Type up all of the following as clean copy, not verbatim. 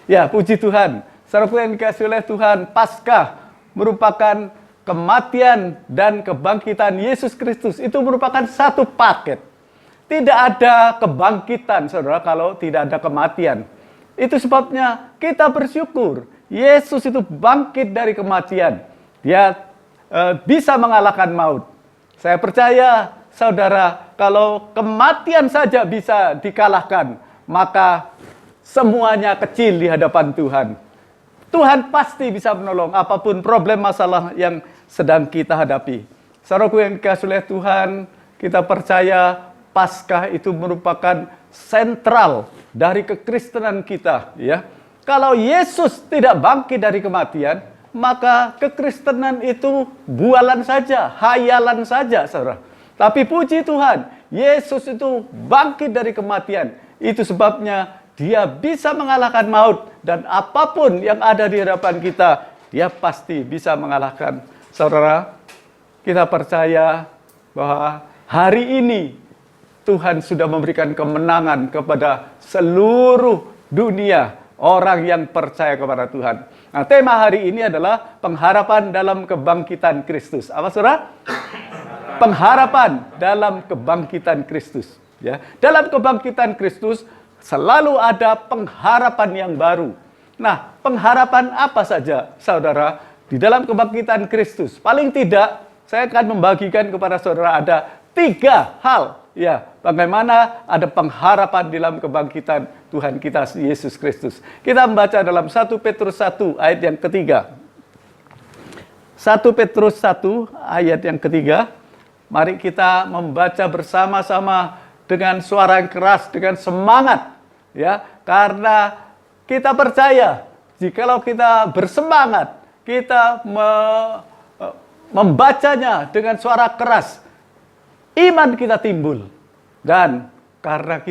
Ya, puji Tuhan. Saudara yang dikasihi oleh Tuhan, Paskah merupakan kematian dan kebangkitan Yesus Kristus. Itu merupakan satu paket. Tidak ada kebangkitan, saudara, kalau tidak ada kematian. Itu sebabnya kita bersyukur. Yesus itu bangkit dari kematian. Dia bisa mengalahkan maut. Saya percaya, saudara, kalau kematian saja bisa dikalahkan, maka semuanya kecil di hadapan Tuhan. Tuhan pasti bisa menolong apapun problem masalah yang sedang kita hadapi. Saudaraku yang dikasihi oleh Tuhan, kita percaya Paskah itu merupakan sentral dari kekristenan kita, ya. Kalau Yesus tidak bangkit dari kematian, maka kekristenan itu bualan saja, hayalan saja, saudara. Tapi puji Tuhan, Yesus itu bangkit dari kematian. Itu sebabnya Dia bisa mengalahkan maut, dan apapun yang ada di hadapan kita, Dia pasti bisa mengalahkan. Saudara, kita percaya bahwa hari ini Tuhan sudah memberikan kemenangan kepada seluruh dunia orang yang percaya kepada Tuhan. Nah, tema hari ini adalah pengharapan dalam kebangkitan Kristus. Apa, saudara? Pengharapan dalam kebangkitan Kristus. Ya, dalam kebangkitan Kristus selalu ada pengharapan yang baru. Nah, pengharapan apa saja, saudara, di dalam kebangkitan Kristus? Paling tidak, saya akan membagikan kepada saudara ada 3 hal. Ya, bagaimana ada pengharapan dalam kebangkitan Tuhan kita Yesus Kristus. Kita membaca dalam 1 Petrus 1 ayat yang ketiga. 1 Petrus 1 ayat yang ketiga. Mari kita membaca bersama-sama dengan suara yang keras, dengan semangat, ya, karena kita percaya jikalau kita bersemangat, kita membacanya dengan suara keras, iman kita timbul, dan karena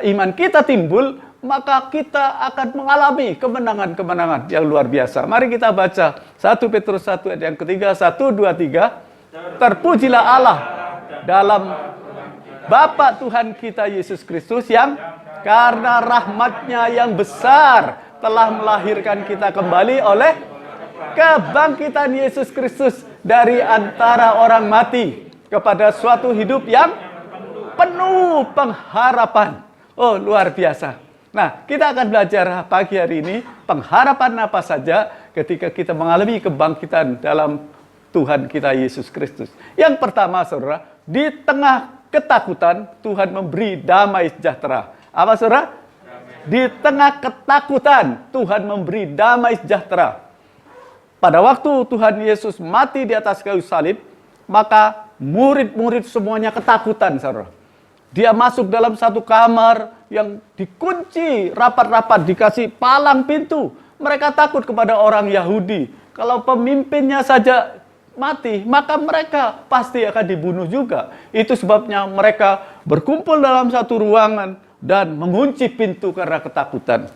iman kita timbul, maka kita akan mengalami kemenangan-kemenangan yang luar biasa. Mari kita baca 1 Petrus 1 ayat yang ketiga, 1, 2, 3. Terpujilah Allah dalam Bapa Tuhan kita Yesus Kristus yang karena rahmat-Nya yang besar telah melahirkan kita kembali oleh kebangkitan Yesus Kristus dari antara orang mati kepada suatu hidup yang penuh pengharapan. Oh, luar biasa. Nah, kita akan belajar pagi hari ini pengharapan apa saja ketika kita mengalami kebangkitan dalam Tuhan kita Yesus Kristus. Yang pertama, saudara, di tengah ketakutan, Tuhan memberi damai sejahtera. Apa, saudara? Di tengah ketakutan, Tuhan memberi damai sejahtera. Pada waktu Tuhan Yesus mati di atas kayu salib, maka murid-murid semuanya ketakutan, saudara. Dia masuk dalam satu kamar yang dikunci rapat-rapat, dikasih palang pintu. Mereka takut kepada orang Yahudi. Kalau pemimpinnya saja mati, maka mereka pasti akan dibunuh juga. Itu sebabnya mereka berkumpul dalam satu ruangan dan mengunci pintu karena ketakutan.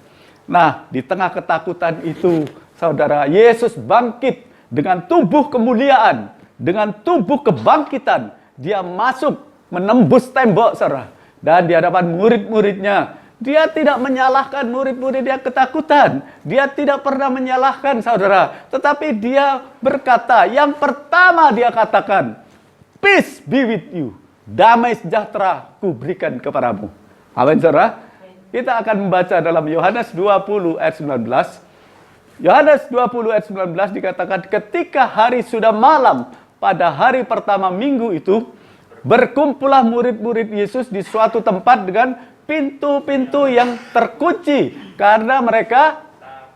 Nah, di tengah ketakutan itu, saudara, Yesus bangkit dengan tubuh kemuliaan, dengan tubuh kebangkitan. Dia masuk menembus tembok, saudara. Dan di hadapan murid-muridnya, dia tidak menyalahkan murid-murid yang ketakutan. Dia tidak pernah menyalahkan, saudara. Tetapi dia berkata, yang pertama dia katakan, peace be with you. Damai sejahtera kuberikan kepadamu. Amin, saudara. Kita akan membaca dalam Yohanes 20 ayat 19. Yohanes 20 ayat 19 dikatakan, ketika hari sudah malam, pada hari pertama minggu itu, berkumpullah murid-murid Yesus di suatu tempat dengan pintu-pintu yang terkunci karena mereka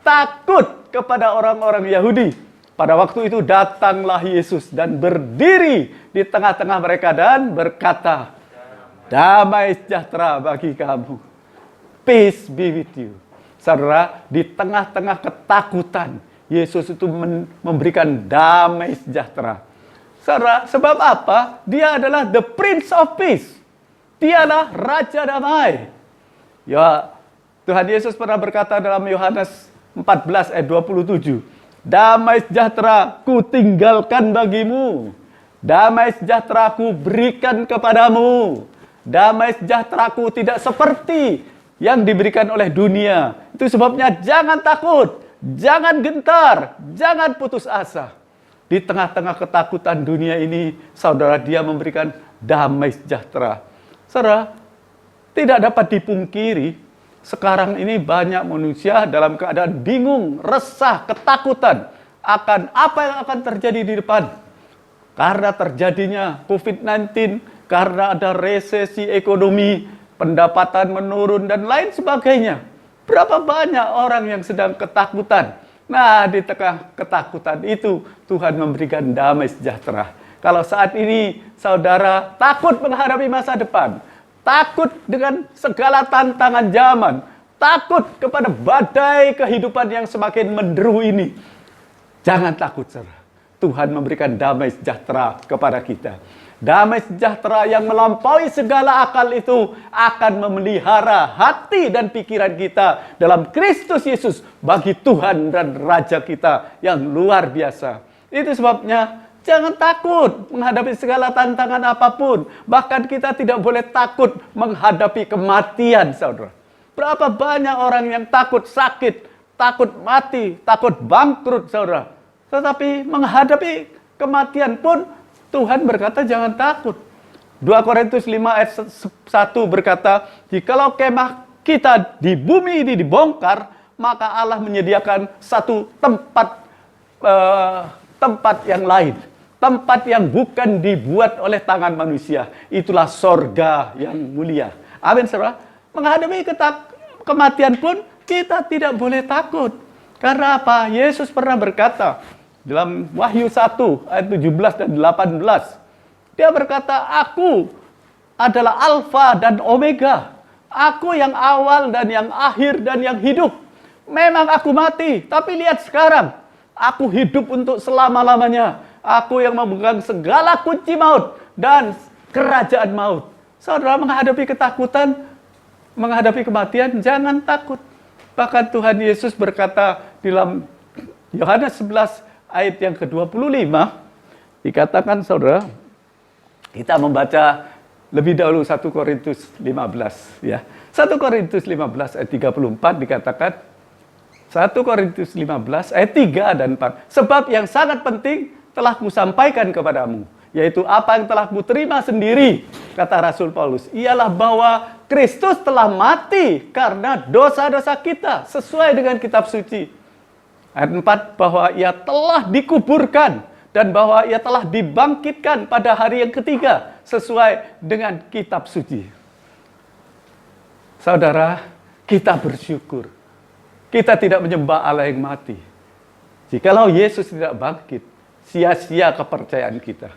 takut kepada orang-orang Yahudi. Pada waktu itu datanglah Yesus dan berdiri di tengah-tengah mereka dan berkata, Damai sejahtera bagi kamu. Peace be with you. Saudara, di tengah-tengah ketakutan, Yesus itu memberikan damai sejahtera. Saudara, sebab apa? Dia adalah the Prince of Peace. Dia adalah Raja Damai. Ya, Tuhan Yesus pernah berkata dalam Yohanes 14 ayat 27, damai sejahtera ku tinggalkan bagimu. Damai sejahtera ku berikan kepadamu. Damai sejahtera ku tidak seperti yang diberikan oleh dunia. Itu sebabnya jangan takut, jangan gentar, jangan putus asa. Di tengah-tengah ketakutan dunia ini, saudara, dia memberikan damai sejahtera. Saudara, tidak dapat dipungkiri, sekarang ini banyak manusia dalam keadaan bingung, resah, ketakutan akan apa yang akan terjadi di depan. Karena terjadinya COVID-19, karena ada resesi ekonomi, pendapatan menurun, dan lain sebagainya. Berapa banyak orang yang sedang ketakutan. Nah, di tengah ketakutan itu, Tuhan memberikan damai sejahtera. Kalau saat ini, saudara takut menghadapi masa depan, takut dengan segala tantangan zaman, takut kepada badai kehidupan yang semakin menderu ini, jangan takut, saudara. Tuhan memberikan damai sejahtera kepada kita. Damai sejahtera yang melampaui segala akal itu akan memelihara hati dan pikiran kita dalam Kristus Yesus bagi Tuhan dan Raja kita yang luar biasa. Itu sebabnya jangan takut menghadapi segala tantangan apapun. Bahkan kita tidak boleh takut menghadapi kematian, saudara. Berapa banyak orang yang takut sakit, takut mati, takut bangkrut, saudara. Tetapi menghadapi kematian pun Tuhan berkata jangan takut. 2 Korintus 5 ayat 1 berkata, jikalau kemah kita di bumi ini dibongkar, maka Allah menyediakan satu tempat yang lain. Tempat yang bukan dibuat oleh tangan manusia. Itulah sorga yang mulia. Amin, saudara. Menghadapi kematian pun kita tidak boleh takut. Karena apa? Yesus pernah berkata dalam Wahyu 1 ayat 17 dan 18. Dia berkata, aku adalah Alfa dan Omega. Aku yang awal dan yang akhir dan yang hidup. Memang aku mati, tapi lihat sekarang. Aku hidup untuk selama-lamanya. Aku yang memegang segala kunci maut dan kerajaan maut. Saudara, menghadapi ketakutan, menghadapi kematian, jangan takut. Bahkan Tuhan Yesus berkata dalam Yohanes 11 ayat yang ke-25, dikatakan, saudara, kita membaca lebih dahulu 1 Korintus 15. Ya. 1 Korintus 15 ayat 34 dikatakan, 1 Korintus 15 ayat 3 dan 4. Sebab yang sangat penting telah kusampaikan kepadamu, yaitu apa yang telah kuterima sendiri, kata Rasul Paulus, ialah bahwa Kristus telah mati karena dosa-dosa kita, sesuai dengan kitab suci. Ayat 4, bahwa ia telah dikuburkan, dan bahwa ia telah dibangkitkan pada hari yang ketiga, sesuai dengan kitab suci. Saudara, kita bersyukur. Kita tidak menyembah Allah yang mati. Jikalau Yesus tidak bangkit, sia-sia kepercayaan kita.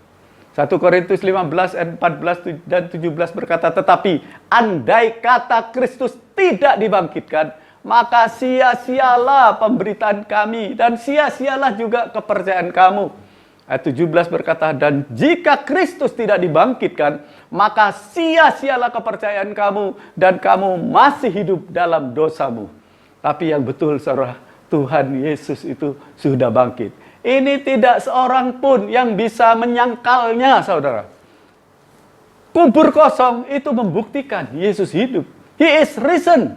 1 Korintus 15 ayat 14 dan 17 berkata, tetapi andai kata Kristus tidak dibangkitkan, maka sia-sialah pemberitaan kami dan sia-sialah juga kepercayaan kamu. Ayat 17 berkata, dan jika Kristus tidak dibangkitkan, maka sia-sialah kepercayaan kamu dan kamu masih hidup dalam dosamu. Tapi yang betul, saudara, Tuhan Yesus itu sudah bangkit. Ini tidak seorang pun yang bisa menyangkalnya, saudara. Kubur kosong itu membuktikan Yesus hidup. He is risen.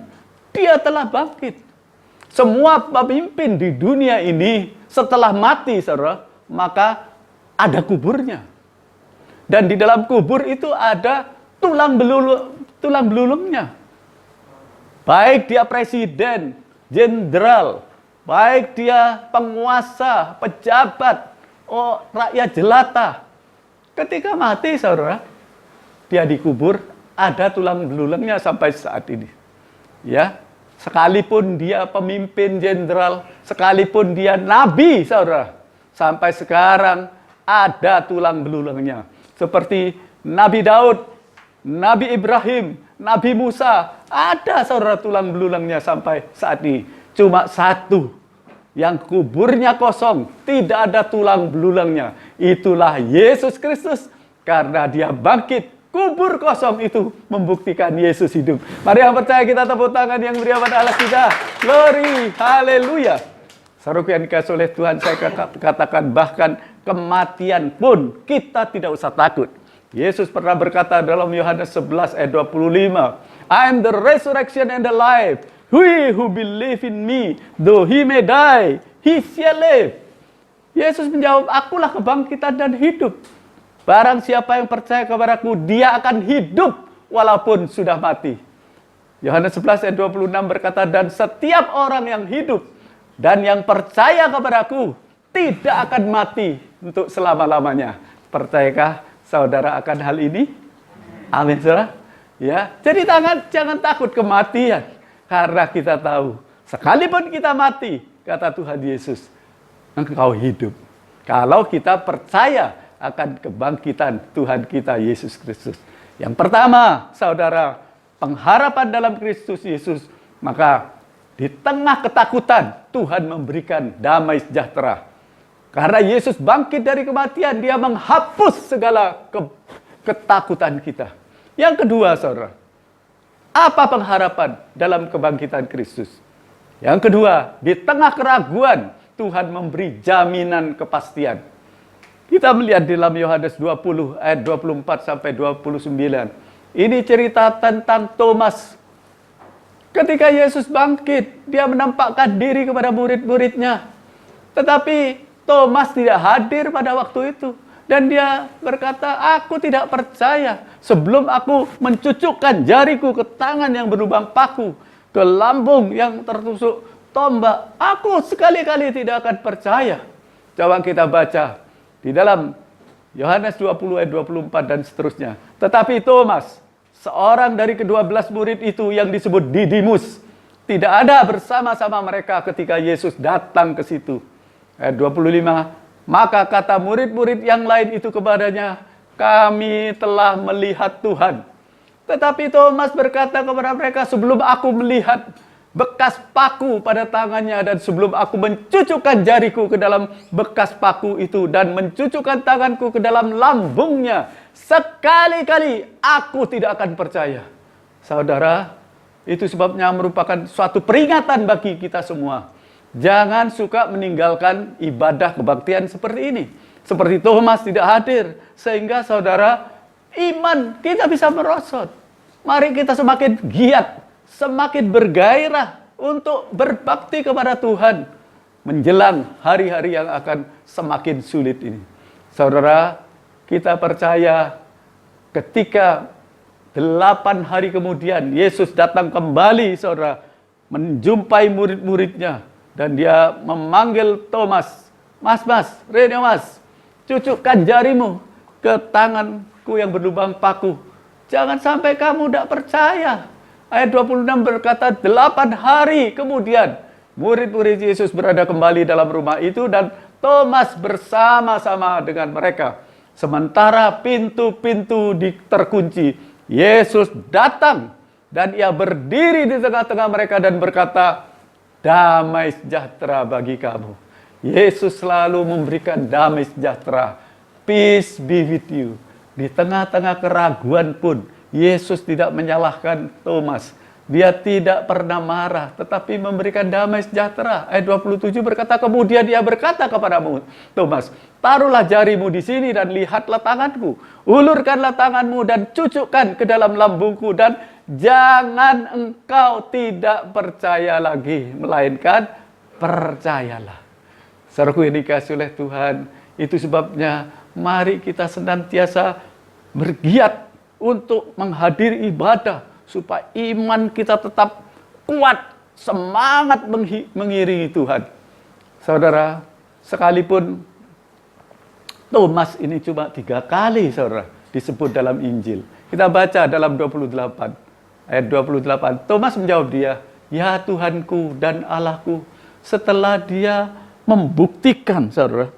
Dia telah bangkit. Semua pemimpin di dunia ini setelah mati, saudara, maka ada kuburnya. Dan di dalam kubur itu ada tulang belulungnya. Baik dia presiden, jenderal, baik dia penguasa, pejabat, rakyat jelata. Ketika mati, saudara, dia dikubur, ada tulang belulangnya sampai saat ini. Ya, sekalipun dia pemimpin jenderal, sekalipun dia nabi, saudara, sampai sekarang ada tulang belulangnya. Seperti Nabi Daud, Nabi Ibrahim, Nabi Musa, ada saudara tulang belulangnya sampai saat ini. Cuma satu yang kuburnya kosong, tidak ada tulang belulangnya. Itulah Yesus Kristus. Karena dia bangkit, kubur kosong itu membuktikan Yesus hidup. Mari yang percaya kita tepuk tangan yang meriah pada Allah kita. Glory, haleluya. Saudaraku yang dikasihi oleh Tuhan, saya katakan bahkan kematian pun kita tidak usah takut. Yesus pernah berkata dalam Yohanes 11 ayat 25, I am the resurrection and the life. He who believe in me, though he may die, he shall live. Yesus menjawab, akulah kebangkitan dan hidup. Barang siapa yang percaya kepadaku, dia akan hidup walaupun sudah mati. Yohanes 11 ayat 26 berkata, dan setiap orang yang hidup dan yang percaya kepadaku tidak akan mati untuk selama-lamanya. Percayakah saudara akan hal ini? Amin, saudara. Ya, jadi jangan takut kematian, karena kita tahu sekalipun kita mati, kata Tuhan Yesus, engkau hidup. Kalau kita percaya akan kebangkitan Tuhan kita Yesus Kristus. Yang pertama, saudara, pengharapan dalam Kristus Yesus, maka di tengah ketakutan Tuhan memberikan damai sejahtera. Karena Yesus bangkit dari kematian, dia menghapus segala ketakutan kita. Yang kedua, saudara, apa pengharapan dalam kebangkitan Kristus? Yang kedua, di tengah keraguan, Tuhan memberi jaminan kepastian. Kita melihat dalam Yohanes 20 ayat 24 sampai 29. Ini cerita tentang Thomas. Ketika Yesus bangkit, dia menampakkan diri kepada murid-muridnya. Tetapi Thomas tidak hadir pada waktu itu. Dan dia berkata, aku tidak percaya sebelum aku mencucukkan jariku ke tangan yang berlubang paku, ke lambung yang tertusuk tombak. Aku sekali-kali tidak akan percaya. Coba kita baca di dalam Yohanes 20 ayat 24 dan seterusnya. Tetapi Thomas, seorang dari ke-12 murid itu yang disebut Didimus, tidak ada bersama-sama mereka ketika Yesus datang ke situ. Ayat 25, maka kata murid-murid yang lain itu kepadanya, kami telah melihat Tuhan. Tetapi Thomas berkata kepada mereka, sebelum aku melihat bekas paku pada tangannya dan sebelum aku mencucukkan jariku ke dalam bekas paku itu dan mencucukkan tanganku ke dalam lambungnya, sekali-kali aku tidak akan percaya. Saudara, itu sebabnya merupakan suatu peringatan bagi kita semua. Jangan suka meninggalkan ibadah kebaktian seperti ini. Seperti Thomas tidak hadir, sehingga saudara, iman kita bisa merosot. Mari kita semakin giat, semakin bergairah untuk berbakti kepada Tuhan menjelang hari-hari yang akan semakin sulit ini. Saudara, kita percaya ketika 8 hari kemudian Yesus datang kembali, saudara, menjumpai murid-muridnya dan dia memanggil Thomas, Mas, cucukkan jarimu ke tanganku yang berlubang paku. Jangan sampai kamu tidak percaya. Ayat 26 berkata, 8 hari kemudian murid-murid Yesus berada kembali dalam rumah itu dan Thomas bersama-sama dengan mereka. Sementara pintu-pintu terkunci, Yesus datang dan ia berdiri di tengah-tengah mereka dan berkata, damai sejahtera bagi kamu. Yesus selalu memberikan damai sejahtera. Peace be with you. Di tengah-tengah keraguan pun, Yesus tidak menyalahkan Thomas. Dia tidak pernah marah, tetapi memberikan damai sejahtera. Ayat 27 berkata, kemudian dia berkata kepadamu, Thomas, taruhlah jarimu di sini dan lihatlah tanganku. Ulurkanlah tanganmu dan cucukkan ke dalam lambungku. Dan jangan engkau tidak percaya lagi, melainkan percayalah. Saudaraku yang dikasihi oleh Tuhan, itu sebabnya mari kita senantiasa bergiat untuk menghadiri ibadah, supaya iman kita tetap kuat, semangat mengiringi Tuhan. Saudara, sekalipun Thomas ini cuma 3 kali, saudara, disebut dalam Injil. Kita baca dalam 28, ayat 28. Thomas menjawab dia, ya Tuhanku dan Allahku. Setelah dia membuktikan, saudara,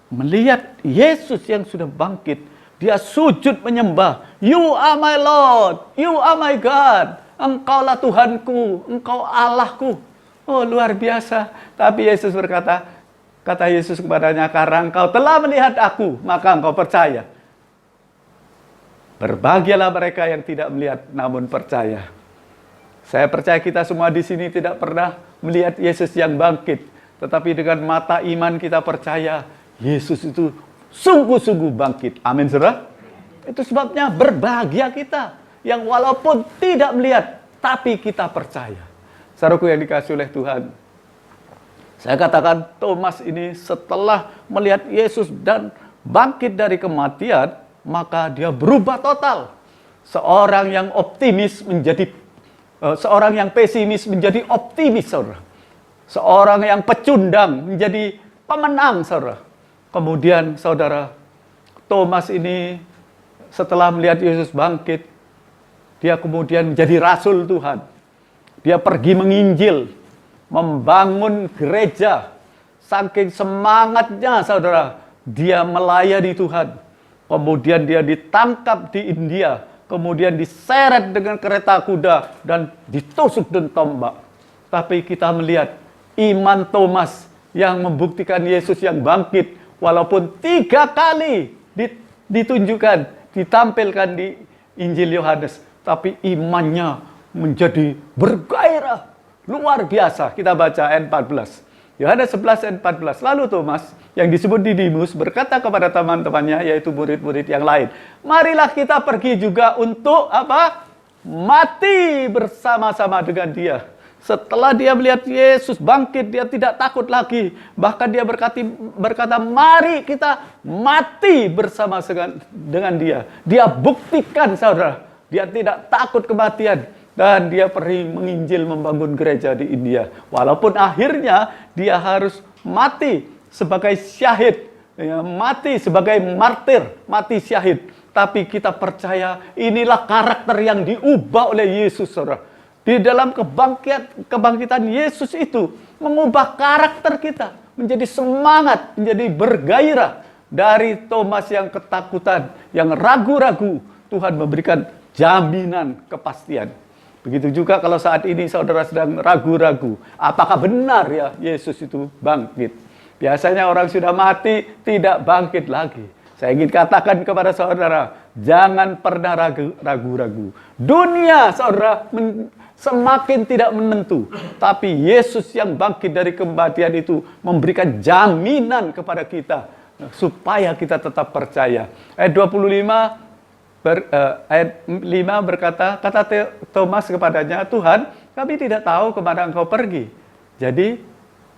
melihat Yesus yang sudah bangkit, Dia sujud menyembah. You are my Lord, you are my God. Engkaulah Tuhanku, engkau Allahku. Oh, luar biasa. Tapi Yesus berkata, kata Yesus kepadanya, karena engkau telah melihat aku, maka engkau percaya. Berbahagialah mereka yang tidak melihat namun percaya. Saya percaya kita semua di sini tidak pernah melihat Yesus yang bangkit, tetapi dengan mata iman kita percaya Yesus itu sungguh-sungguh bangkit. Amin, saudara. Itu sebabnya berbahagia kita yang walaupun tidak melihat, tapi kita percaya. Saudaraku yang dikasihi oleh Tuhan, saya katakan Thomas ini setelah melihat Yesus dan bangkit dari kematian, maka dia berubah total. Seorang yang optimis menjadi seorang yang pesimis menjadi optimis, saudara. Seorang yang pecundang menjadi pemenang, saudara. Kemudian saudara, Thomas ini setelah melihat Yesus bangkit, dia kemudian menjadi rasul Tuhan. Dia pergi menginjil, membangun gereja. Saking semangatnya saudara, dia melayani Tuhan. Kemudian dia ditangkap di India, kemudian diseret dengan kereta kuda dan ditusuk dengan tombak. Tapi kita melihat iman Thomas yang membuktikan Yesus yang bangkit. Walaupun 3 kali ditunjukkan, ditampilkan di Injil Yohanes, tapi imannya menjadi bergairah, luar biasa. Kita baca ayat 14. Yohanes 11 ayat 14. Lalu Thomas, yang disebut Didimus, berkata kepada teman-temannya, yaitu murid-murid yang lain, marilah kita pergi juga untuk apa? Mati bersama-sama dengan dia. Setelah dia melihat Yesus bangkit, dia tidak takut lagi. Bahkan dia berkata, mari kita mati bersama dengan dia. Dia buktikan, saudara, dia tidak takut kematian. Dan dia pergi menginjil, membangun gereja di India. Walaupun akhirnya dia harus mati sebagai syahid. Ya, mati sebagai martir, mati syahid. Tapi kita percaya inilah karakter yang diubah oleh Yesus, saudara. Di dalam kebangkitan Yesus itu mengubah karakter kita menjadi semangat, menjadi bergairah. Dari Thomas yang ketakutan, yang ragu-ragu, Tuhan memberikan jaminan kepastian. Begitu juga kalau saat ini saudara sedang ragu-ragu, apakah benar ya Yesus itu bangkit? Biasanya orang sudah mati tidak bangkit lagi. Saya ingin katakan kepada saudara, jangan pernah ragu-ragu. Dunia saudara semakin tidak menentu, tapi Yesus yang bangkit dari kematian itu memberikan jaminan kepada kita supaya kita tetap percaya. Ayat 25 ayat 5 berkata, kata Thomas kepadanya, Tuhan, kami tidak tahu kemana engkau pergi. Jadi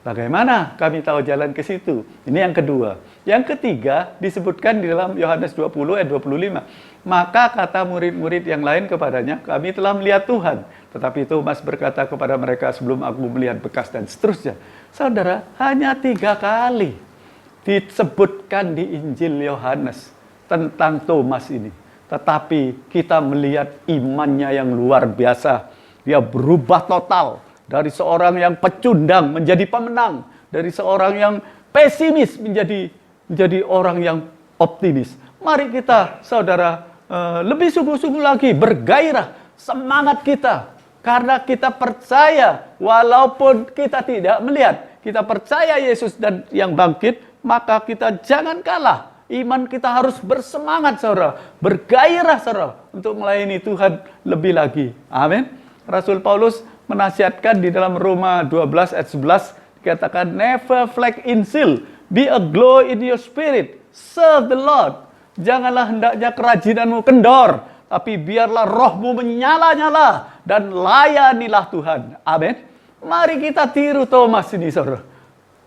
bagaimana kami tahu jalan ke situ? Ini yang kedua. Yang ketiga disebutkan di dalam Yohanes 20 ayat 25. Maka kata murid-murid yang lain kepadanya, kami telah melihat Tuhan. Tetapi Thomas berkata kepada mereka, sebelum aku melihat bekas dan seterusnya. Saudara, hanya 3 kali disebutkan di Injil Yohanes tentang Thomas ini. Tetapi kita melihat imannya yang luar biasa. Dia berubah total. Dari seorang yang pecundang menjadi pemenang. Dari seorang yang pesimis menjadi orang yang optimis. Mari kita, saudara, lebih sungguh-sungguh lagi, bergairah semangat kita. Karena kita percaya, walaupun kita tidak melihat, kita percaya Yesus dan yang bangkit, maka kita jangan kalah. Iman kita harus bersemangat, saudara. Bergairah, saudara, untuk melayani Tuhan lebih lagi. Amin. Rasul Paulus menasihatkan di dalam Roma 12 ayat 11, dikatakan, never flag in zeal, be a glow in your spirit, serve the Lord. Janganlah hendaknya kerajinanmu kendor, tapi biarlah rohmu menyala-nyala dan layanilah Tuhan. Amin. Mari kita tiru Thomas ini, saudara.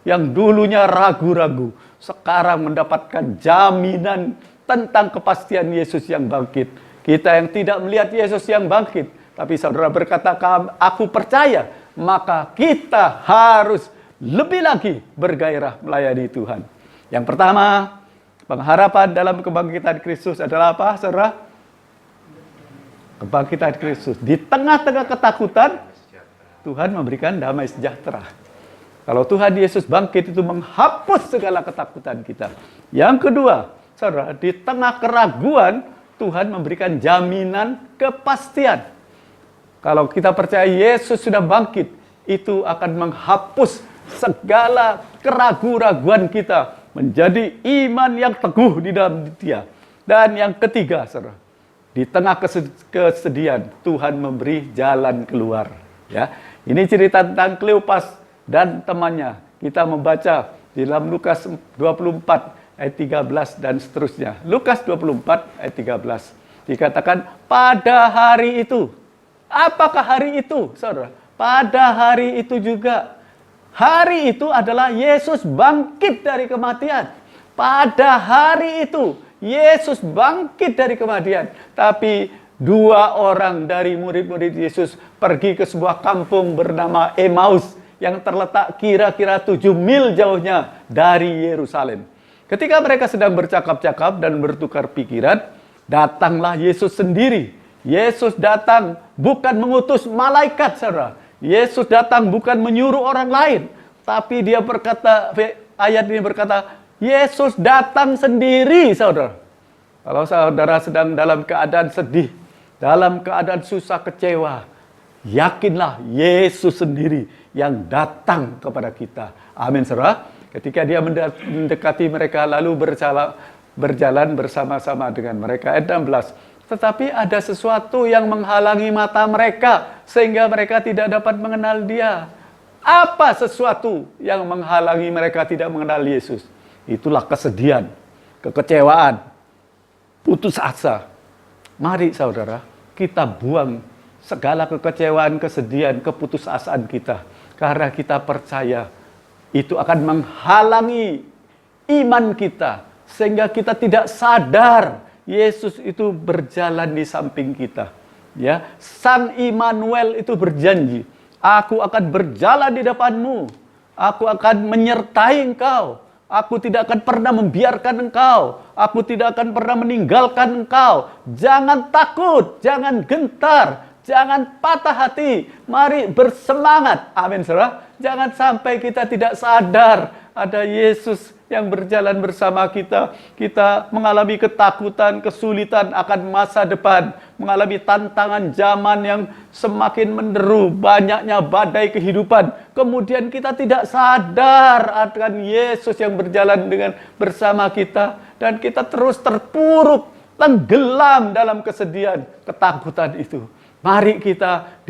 Yang dulunya ragu-ragu, sekarang mendapatkan jaminan tentang kepastian Yesus yang bangkit. Kita yang tidak melihat Yesus yang bangkit, tapi saudara berkata, aku percaya, maka kita harus lebih lagi bergairah melayani Tuhan. Yang pertama, pengharapan dalam kebangkitan Kristus adalah apa, saudara? Kebangkitan Kristus. Di tengah-tengah ketakutan, Tuhan memberikan damai sejahtera. Kalau Tuhan Yesus bangkit itu menghapus segala ketakutan kita. Yang kedua, saudara, di tengah keraguan, Tuhan memberikan jaminan kepastian. Kalau kita percaya Yesus sudah bangkit, itu akan menghapus segala keraguan-raguan kita, menjadi iman yang teguh di dalam Dia. Dan yang ketiga, saudara, di tengah kesedihan, Tuhan memberi jalan keluar. Ya, ini cerita tentang Kleopas dan temannya. Kita membaca di dalam Lukas 24 ayat 13 dan seterusnya. Lukas 24 ayat 13. Dikatakan pada hari itu. Apakah hari itu, saudara? Pada hari itu juga. Hari itu adalah Yesus bangkit dari kematian. Pada hari itu Yesus bangkit dari kematian. Tapi 2 orang dari murid-murid Yesus pergi ke sebuah kampung bernama Emmaus yang terletak kira-kira 7 mil jauhnya dari Yerusalem. Ketika mereka sedang bercakap-cakap dan bertukar pikiran, datanglah Yesus sendiri. Yesus datang bukan mengutus malaikat, saudara. Yesus datang bukan menyuruh orang lain. Tapi dia berkata, ayat ini berkata, Yesus datang sendiri, saudara. Kalau saudara sedang dalam keadaan sedih, dalam keadaan susah, kecewa, yakinlah Yesus sendiri yang datang kepada kita. Amin, saudara. Ketika dia mendekati mereka, lalu berjalan bersama-sama dengan mereka. Ayat 16. Tetapi ada sesuatu yang menghalangi mata mereka, sehingga mereka tidak dapat mengenal Dia. Apa sesuatu yang menghalangi mereka tidak mengenal Yesus? Itulah kesedihan, kekecewaan, putus asa. Mari saudara, kita buang segala kekecewaan, kesedihan, keputusasaan kita. Karena kita percaya itu akan menghalangi iman kita. Sehingga kita tidak sadar Yesus itu berjalan di samping kita. Ya, Sang Immanuel itu berjanji, aku akan berjalan di depanmu. Aku akan menyertai engkau. Aku tidak akan pernah membiarkan engkau. Aku tidak akan pernah meninggalkan engkau. Jangan takut, jangan gentar, jangan patah hati. Mari bersemangat. Amin, saudara. Jangan sampai kita tidak sadar ada Yesus yang berjalan bersama kita. Kita mengalami ketakutan, kesulitan akan masa depan. Mengalami tantangan zaman yang semakin menderu. Banyaknya badai kehidupan. Kemudian kita tidak sadar akan Yesus yang berjalan bersama kita. Dan kita terus terpuruk, tenggelam dalam kesedihan, ketakutan itu. Mari kita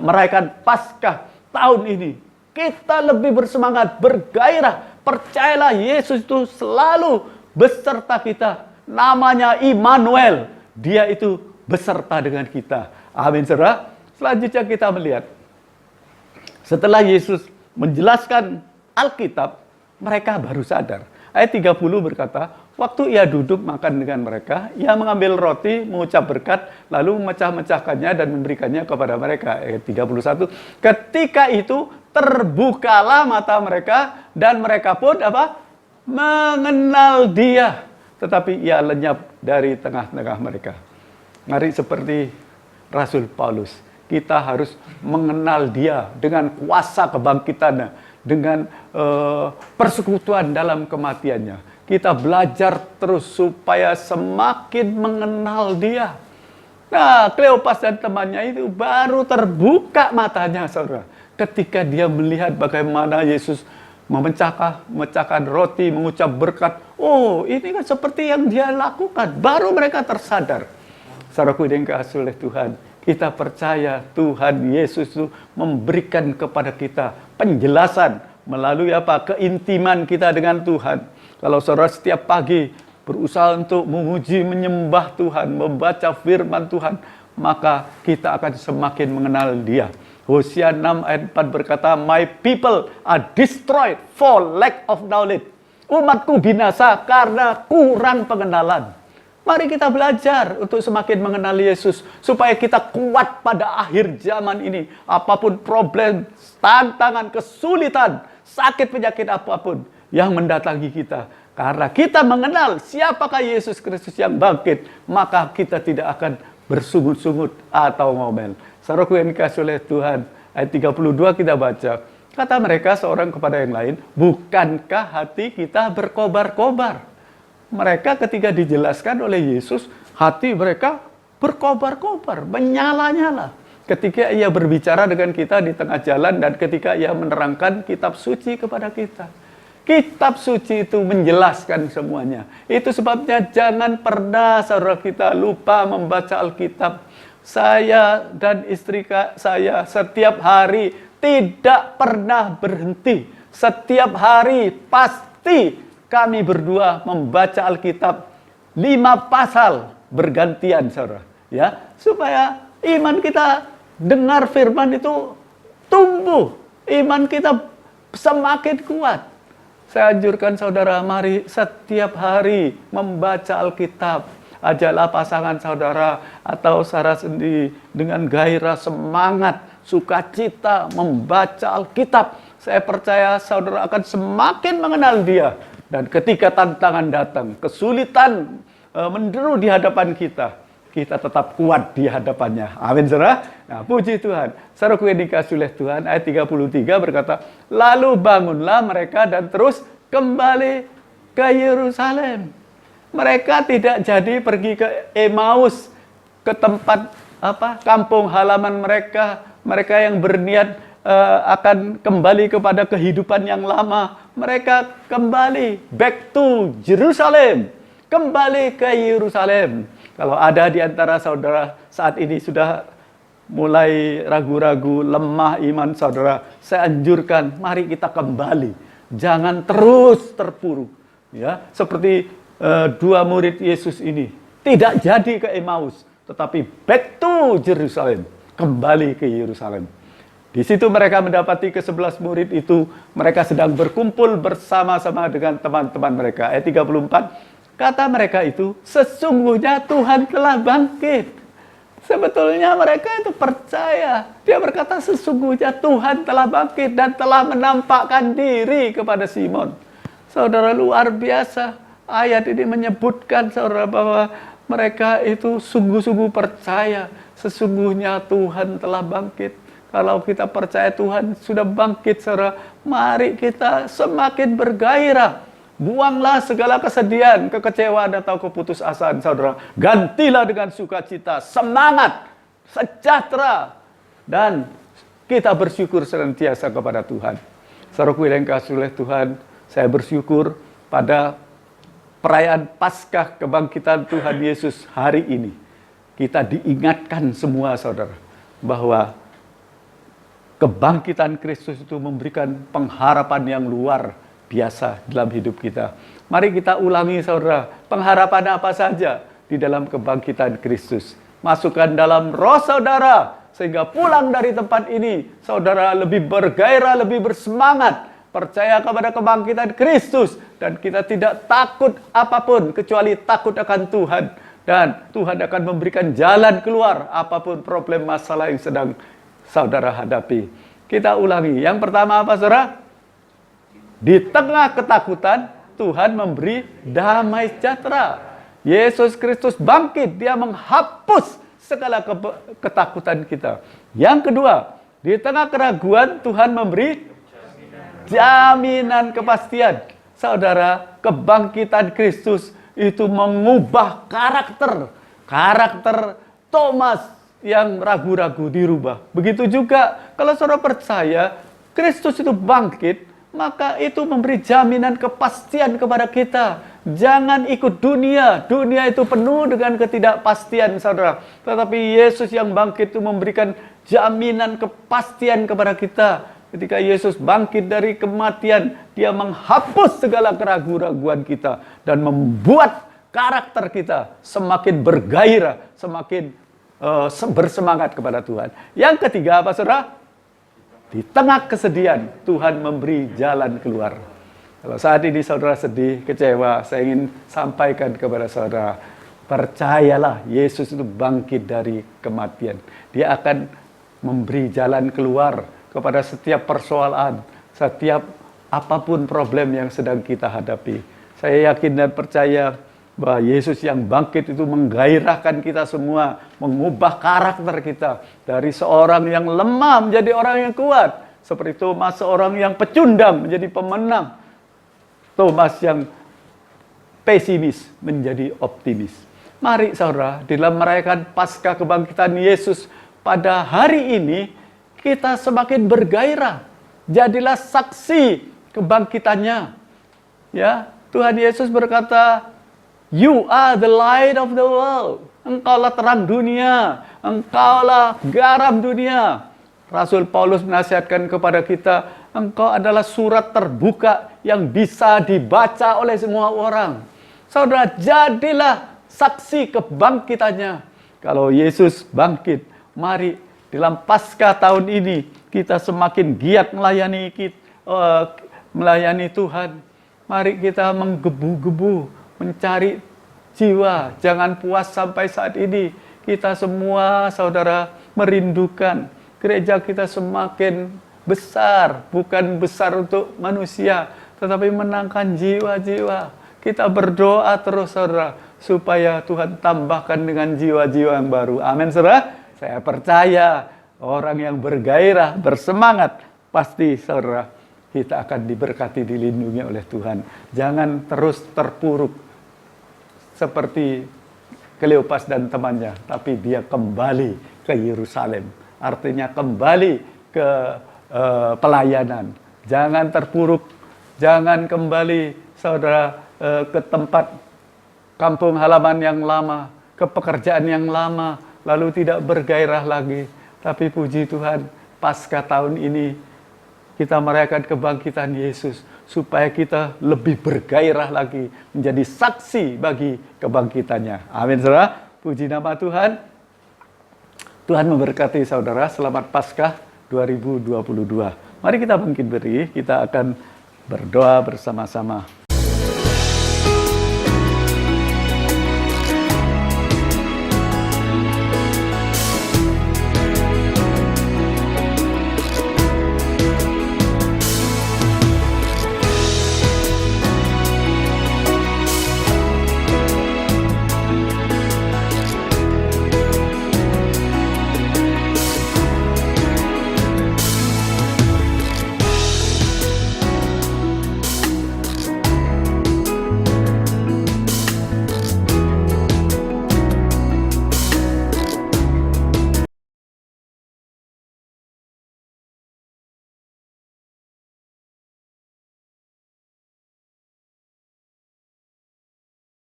merayakan Paskah tahun ini. Kita lebih bersemangat, bergairah. Percayalah Yesus itu selalu beserta kita. Namanya Immanuel. Dia itu beserta dengan kita. Amin, saudara. Selanjutnya kita melihat. Setelah Yesus menjelaskan Alkitab, mereka baru sadar. Ayat 30 berkata, waktu ia duduk makan dengan mereka, ia mengambil roti, mengucap berkat, lalu memecah-mecahkannya dan memberikannya kepada mereka. Ayat 31, ketika itu terbukalah mata mereka, dan mereka pun mengenal Dia. Tetapi ia lenyap dari tengah-tengah mereka. Mari seperti Rasul Paulus, kita harus mengenal Dia dengan kuasa kebangkitannya, dengan persekutuan dalam kematiannya. Kita belajar terus supaya semakin mengenal Dia. Nah, Kleopas dan temannya itu baru terbuka matanya, saudara. Ketika dia melihat bagaimana Yesus memecahkan roti, mengucap berkat. Oh, ini kan seperti yang dia lakukan. Baru mereka tersadar. Saudaraku yang dikasihi oleh Tuhan, kita percaya Tuhan Yesus itu memberikan kepada kita penjelasan melalui keintiman kita dengan Tuhan. Kalau saudara setiap pagi berusaha untuk memuji, menyembah Tuhan, membaca firman Tuhan, maka kita akan semakin mengenal Dia. Hosea 6 ayat 4 berkata, my people are destroyed for lack of knowledge. Umatku binasa karena kurang pengenalan. Mari kita belajar untuk semakin mengenal Yesus, supaya kita kuat pada akhir zaman ini. Apapun problem, tantangan, kesulitan, sakit, penyakit apapun yang mendatangi kita. Karena kita mengenal siapakah Yesus Kristus yang bangkit, maka kita tidak akan bersungut-sungut atau ngomel. Saudaraku yang dikasihi oleh Tuhan, ayat 32 kita baca. Kata mereka seorang kepada yang lain, bukankah hati kita berkobar-kobar? mereka ketika dijelaskan oleh Yesus, hati mereka berkobar-kobar, menyala-nyala. Ketika ia berbicara dengan kita di tengah jalan dan ketika ia menerangkan kitab suci kepada kita. Kitab suci itu menjelaskan semuanya. Itu sebabnya jangan pernah saudara kita lupa membaca Alkitab. Saya dan istri saya setiap hari tidak pernah berhenti. Setiap hari pasti kami berdua membaca Alkitab 5 pasal bergantian, saudara. Ya, supaya iman kita dengar firman itu tumbuh. Iman kita semakin kuat. Saya anjurkan saudara, mari setiap hari membaca Alkitab. Ajalah pasangan saudara atau saudara sendiri dengan gairah, semangat, sukacita membaca Alkitab. Saya percaya saudara akan semakin mengenal dia. Dan ketika tantangan datang, kesulitan menderu di hadapan kita, kita tetap kuat di hadapannya. Amin, saudara. Nah, puji Tuhan. Saudaraku yang dikasihi oleh Tuhan, ayat 33 berkata, lalu bangunlah mereka dan terus kembali ke Yerusalem. Mereka tidak jadi pergi ke Emmaus, ke tempat kampung halaman mereka. Mereka yang berniat akan kembali kepada kehidupan yang lama. Mereka kembali back to Jerusalem, kembali ke Yerusalem. Kalau ada di antara saudara saat ini sudah mulai ragu-ragu, lemah iman saudara, saya anjurkan mari kita kembali. Jangan terus terpuruk. Ya, seperti dua murid Yesus ini tidak jadi ke Emmaus, tetapi back to Jerusalem, kembali ke Yerusalem. Di situ mereka mendapati ke-11 murid itu, mereka sedang berkumpul bersama-sama dengan teman-teman mereka. Ayat 34, kata mereka itu, sesungguhnya Tuhan telah bangkit. Sebetulnya mereka itu percaya. Dia berkata, sesungguhnya Tuhan telah bangkit dan telah menampakkan diri kepada Simon. Saudara, luar biasa. Ayat ini menyebutkan saudara bahwa mereka itu sungguh-sungguh percaya. Sesungguhnya Tuhan telah bangkit. Kalau kita percaya Tuhan sudah bangkit, saudara, mari kita semakin bergairah. Buanglah segala kesedihan, kekecewaan atau keputusasaan, saudara. Gantilah dengan sukacita, semangat, sejahtera, dan kita bersyukur senantiasa kepada Tuhan. Saudaraku yang dikasihi oleh Tuhan, saya bersyukur pada perayaan Paskah kebangkitan Tuhan Yesus hari ini. Kita diingatkan semua, saudara, bahwa kebangkitan Kristus itu memberikan pengharapan yang luar biasa dalam hidup kita. Mari kita ulangi, saudara, pengharapan apa saja di dalam kebangkitan Kristus. Masukkan dalam roh saudara, sehingga pulang dari tempat ini, saudara lebih bergairah, lebih bersemangat, percaya kepada kebangkitan Kristus, dan kita tidak takut apapun, kecuali takut akan Tuhan. Dan Tuhan akan memberikan jalan keluar apapun problem masalah yang sedang saudara hadapi. Kita ulangi. Yang pertama apa, saudara? Di tengah ketakutan, Tuhan memberi damai sejahtera. Yesus Kristus bangkit, dia menghapus segala ketakutan kita. Yang kedua, di tengah keraguan, Tuhan memberi jaminan kepastian. Saudara, kebangkitan Kristus itu mengubah karakter Thomas yang ragu-ragu dirubah. Begitu juga kalau saudara percaya Kristus itu bangkit, maka itu memberi jaminan kepastian kepada kita. Jangan ikut dunia. Dunia itu penuh dengan ketidakpastian, saudara. Tetapi Yesus yang bangkit itu memberikan jaminan kepastian kepada kita. Ketika Yesus bangkit dari kematian, dia menghapus segala keraguan-raguan kita dan membuat karakter kita semakin bergairah, semakin bersemangat kepada Tuhan. Yang ketiga apa, saudara? Di tengah kesedihan, Tuhan memberi jalan keluar. Kalau saat ini saudara sedih, kecewa, saya ingin sampaikan kepada saudara, percayalah, Yesus itu bangkit dari kematian. Dia akan memberi jalan keluar kepada setiap persoalan, setiap apapun problem yang sedang kita hadapi. Saya yakin dan percaya bahwa Yesus yang bangkit itu menggairahkan kita semua, mengubah karakter kita dari seorang yang lemah menjadi orang yang kuat. Seperti Thomas, seorang yang pecundang menjadi pemenang. Thomas yang pesimis menjadi optimis. Mari saudara, dalam merayakan Paskah kebangkitan Yesus pada hari ini, kita semakin bergairah. Jadilah saksi kebangkitannya. Ya, Tuhan Yesus berkata, "You are the light of the world." Engkaulah terang dunia, engkaulah garam dunia. Rasul Paulus menasihatkan kepada kita, engkau adalah surat terbuka yang bisa dibaca oleh semua orang. Saudara, jadilah saksi kebangkitannya. Kalau Yesus bangkit, mari dalam Paskah tahun ini kita semakin giat melayani Tuhan. Mari kita menggebu-gebu mencari jiwa. Jangan puas sampai saat ini. Kita semua saudara merindukan gereja kita semakin besar, bukan besar untuk manusia, tetapi menangkan jiwa-jiwa. Kita berdoa terus saudara, supaya Tuhan tambahkan dengan jiwa-jiwa yang baru. Amin saudara. Saya percaya orang yang bergairah, bersemangat, pasti saudara kita akan diberkati, dilindungi oleh Tuhan. Jangan terus terpuruk seperti Kleopas dan temannya, tapi dia kembali ke Yerusalem. Artinya kembali ke pelayanan. Jangan terpuruk, jangan kembali saudara ke tempat kampung halaman yang lama, ke pekerjaan yang lama, lalu tidak bergairah lagi. Tapi puji Tuhan, Paskah tahun ini kita merayakan kebangkitan Yesus, supaya kita lebih bergairah lagi, menjadi saksi bagi kebangkitannya. Amin saudara, puji nama Tuhan. Tuhan memberkati saudara, selamat Paskah 2022. Mari kita bangkit berdiri, kita akan berdoa bersama-sama.